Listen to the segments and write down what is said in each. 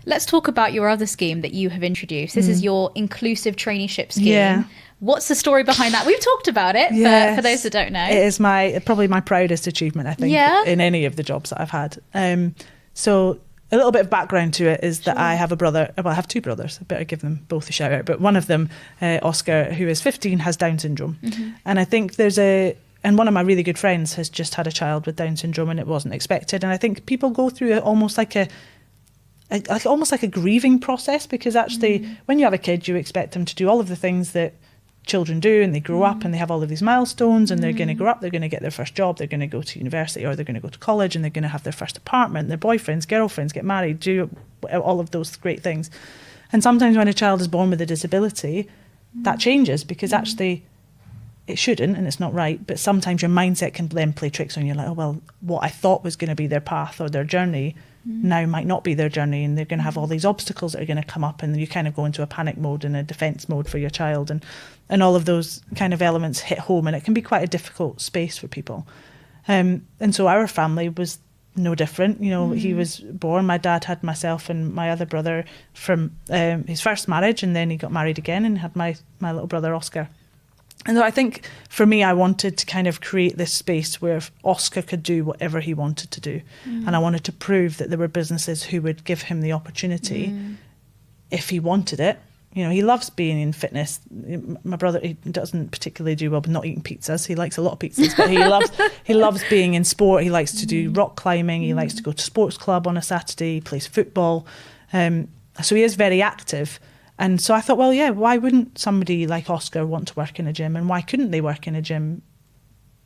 Let's talk about your other scheme that you have introduced. This is your Inclusive Traineeship scheme. Yeah. What's the story behind that? We've talked about it, but for those that don't know. It is probably my proudest achievement, I think, in any of the jobs that I've had. So a little bit of background to it is that I have a brother. Well, I have two brothers. I better give them both a shout out. But one of them, Oscar, who is 15, has Down syndrome. And I think and one of my really good friends has just had a child with Down syndrome, and it wasn't expected. And I think people go through almost like a grieving process, because actually when you have a kid, you expect them to do all of the things that children do, and they grow up and they have all of these milestones, and they're going to grow up, they're going to get their first job, they're going to go to university, or they're going to go to college, and they're going to have their first apartment, their boyfriends, girlfriends, get married, do all of those great things. And sometimes when a child is born with a disability, that changes, because actually it shouldn't, and it's not right, but sometimes your mindset can then play tricks on you, like, oh well, what I thought was going to be their path or their journey now might not be their journey, and they're going to have all these obstacles that are going to come up, and then you kind of go into a panic mode and a defence mode for your child, and all of those kind of elements hit home, and it can be quite a difficult space for people. And so our family was no different. You know, he was born, my dad had myself and my other brother from his first marriage, and then he got married again and had my little brother Oscar. And so I think for me, I wanted to kind of create this space where Oscar could do whatever he wanted to do. And I wanted to prove that there were businesses who would give him the opportunity if he wanted it. You know, he loves being in fitness. My brother, he doesn't particularly do well with not eating pizzas. He likes a lot of pizzas, but he loves being in sport. He likes to do rock climbing. He likes to go to sports club on a Saturday. He plays football. So he is very active. And so I thought, well, yeah, why wouldn't somebody like Oscar want to work in a gym, and why couldn't they work in a gym?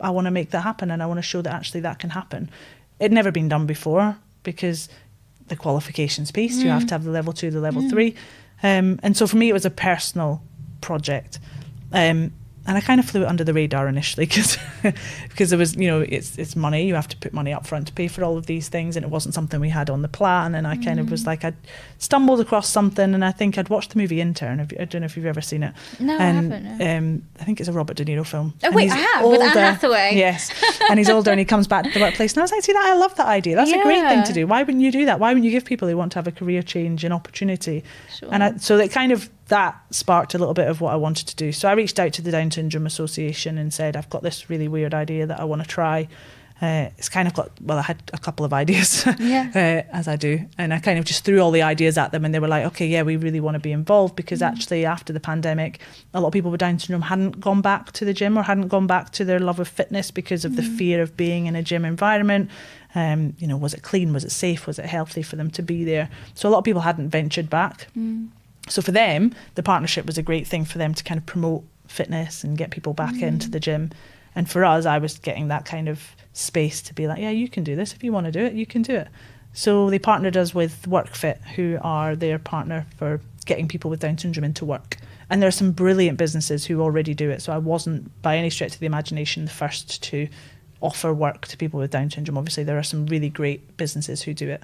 I want to make that happen, and I want to show that actually that can happen. It'd never been done before, because the qualifications piece, you have to have the level 2, the level 3. And so for me, it was a personal project. And I kind of flew it under the radar initially, because there was, you know, it's money. You have to put money up front to pay for all of these things, and it wasn't something we had on the plan. And I kind of was like, I'd stumbled across something, and I think I'd watched the movie Intern. I don't know if you've ever seen it. No, I haven't. No. I think it's a Robert De Niro film. Oh wait, I have, with Anne Hathaway. Yes, and he's older, and he comes back to the workplace. And I was like, see, I love that idea. That's a great thing to do. Why wouldn't you do that? Why wouldn't you give people who want to have a career change an opportunity? Sure. And so it kind of, that sparked a little bit of what I wanted to do. So I reached out to the Down Syndrome Association and said, I've got this really weird idea that I want to try. It's kind of got, well, I had a couple of ideas, as I do. And I kind of just threw all the ideas at them, and they were like, okay, yeah, we really want to be involved, because actually after the pandemic, a lot of people with Down syndrome hadn't gone back to the gym, or hadn't gone back to their love of fitness because of the fear of being in a gym environment. You know, was it clean? Was it safe? Was it healthy for them to be there? So a lot of people hadn't ventured back. So for them, the partnership was a great thing for them to kind of promote fitness and get people back into the gym. And for us, I was getting that kind of space to be like, yeah, you can do this. If you want to do it, you can do it. So they partnered us with WorkFit, who are their partner for getting people with Down syndrome into work. And there are some brilliant businesses who already do it. So I wasn't, by any stretch of the imagination, the first to offer work to people with Down syndrome. Obviously, there are some really great businesses who do it.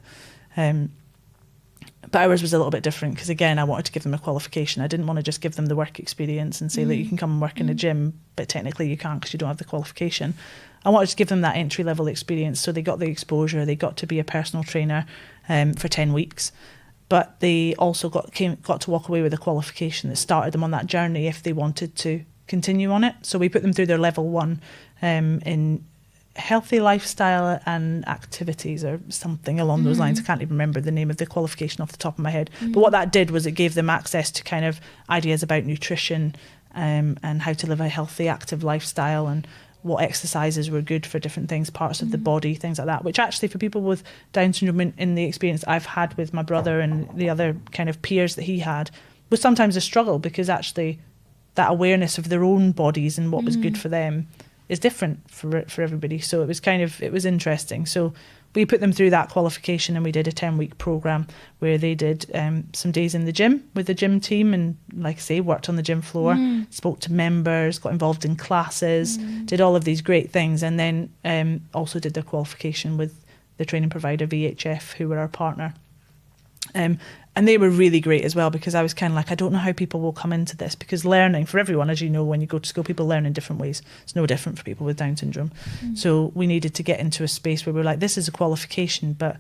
But ours was a little bit different, because again, I wanted to give them a qualification. I didn't want to just give them the work experience and say that you can come and work in a gym, but technically you can't because you don't have the qualification. I wanted to give them that entry level experience, so they got the exposure. They got to be a personal trainer for 10 weeks, but they also got to walk away with a qualification that started them on that journey if they wanted to continue on it. So we put them through their level 1 in healthy lifestyle and activities, or something along those lines. I can't even remember the name of the qualification off the top of my head. But what that did was it gave them access to kind of ideas about nutrition and how to live a healthy, active lifestyle, and what exercises were good for different things, parts of the body, things like that, which actually for people with Down syndrome, in the experience I've had with my brother and the other kind of peers that he had, was sometimes a struggle, because actually that awareness of their own bodies and what was good for them is different for everybody. So it was interesting. So we put them through that qualification, and we did a 10-week program where they did some days in the gym with the gym team, and like I say, worked on the gym floor, spoke to members, got involved in classes, did all of these great things, and then also did their qualification with the training provider VHF, who were our partner. And they were really great as well, because I was kind of like, I don't know how people will come into this, because learning for everyone, as you know, when you go to school, people learn in different ways. It's no different for people with Down syndrome. So we needed to get into a space where we were like, this is a qualification, but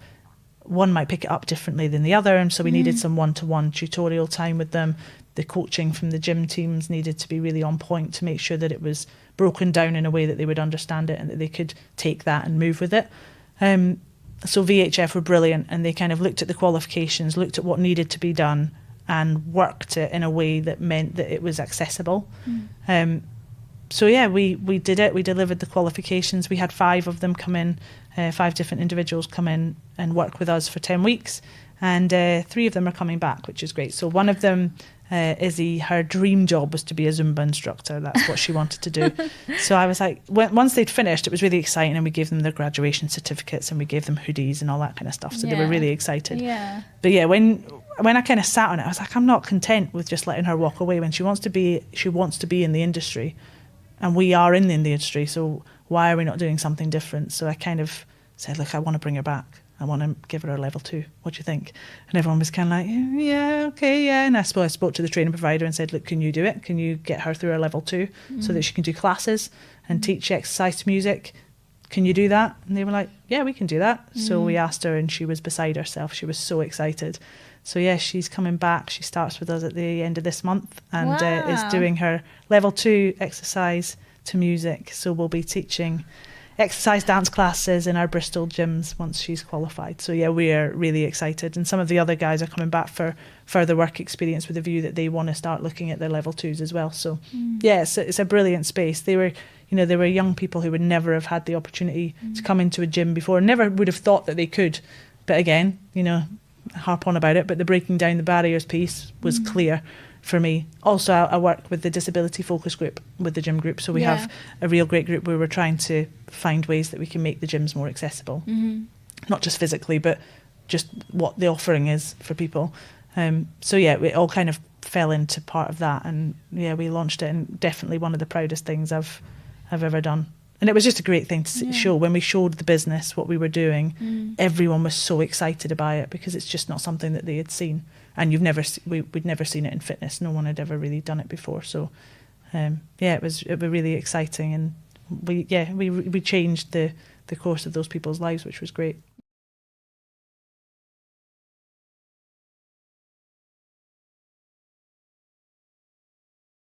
one might pick it up differently than the other, and so we needed some one-to-one tutorial time with them. The coaching from the gym teams needed to be really on point to make sure that it was broken down in a way that they would understand it and that they could take that and move with it. So VHF were brilliant, and they kind of looked at the qualifications, looked at what needed to be done, and worked it in a way that meant that it was accessible. So yeah, we did it. We delivered the qualifications. We had 5 of them come in, 5 different individuals come in and work with us for 10 weeks. And 3 of them are coming back, which is great. So one of them, Izzy, her dream job was to be a Zumba instructor. That's what she wanted to do. So I was like, once they'd finished, it was really exciting, and we gave them their graduation certificates and we gave them hoodies and all that kind of stuff. So they were really excited. Yeah. But yeah, when I kind of sat on it, I was like, I'm not content with just letting her walk away. When she wants to be in the industry, and we are in the industry, so why are we not doing something different? So I kind of said, look, I want to bring her back. I want to give her a level 2. What do you think? And everyone was kind of like, yeah, okay, yeah. And I spoke to the training provider and said, look, can you do it? Can you get her through her level 2 so that she can do classes and teach exercise to music? Can you do that? And they were like, yeah, we can do that. So we asked her, and she was beside herself. She was so excited. So yeah, she's coming back. She starts with us at the end of this month, and is doing her level 2 exercise to music. So we'll be teaching exercise dance classes in our Bristol gyms once she's qualified. So yeah, we are really excited. And some of the other guys are coming back for further work experience with a view that they want to start looking at their level 2s as well. So yeah, it's a brilliant space. They were young people who would never have had the opportunity to come into a gym before, never would have thought that they could. But again, harp on about it, but the breaking down the barriers piece was clear for me. Also, I work with the disability focus group with the gym group, so we have a real great group where we're trying to find ways that we can make the gyms more accessible, not just physically, but just what the offering is for people. So yeah, it all kind of fell into part of that, and yeah, we launched it, and definitely one of the proudest things I've ever done. And it was just a great thing to show. When we showed the business what we were doing, everyone was so excited about it, because it's just not something that they had seen. And we'd never seen it in fitness. No one had ever really done it before. So, it was really exciting. And we changed the course of those people's lives, which was great.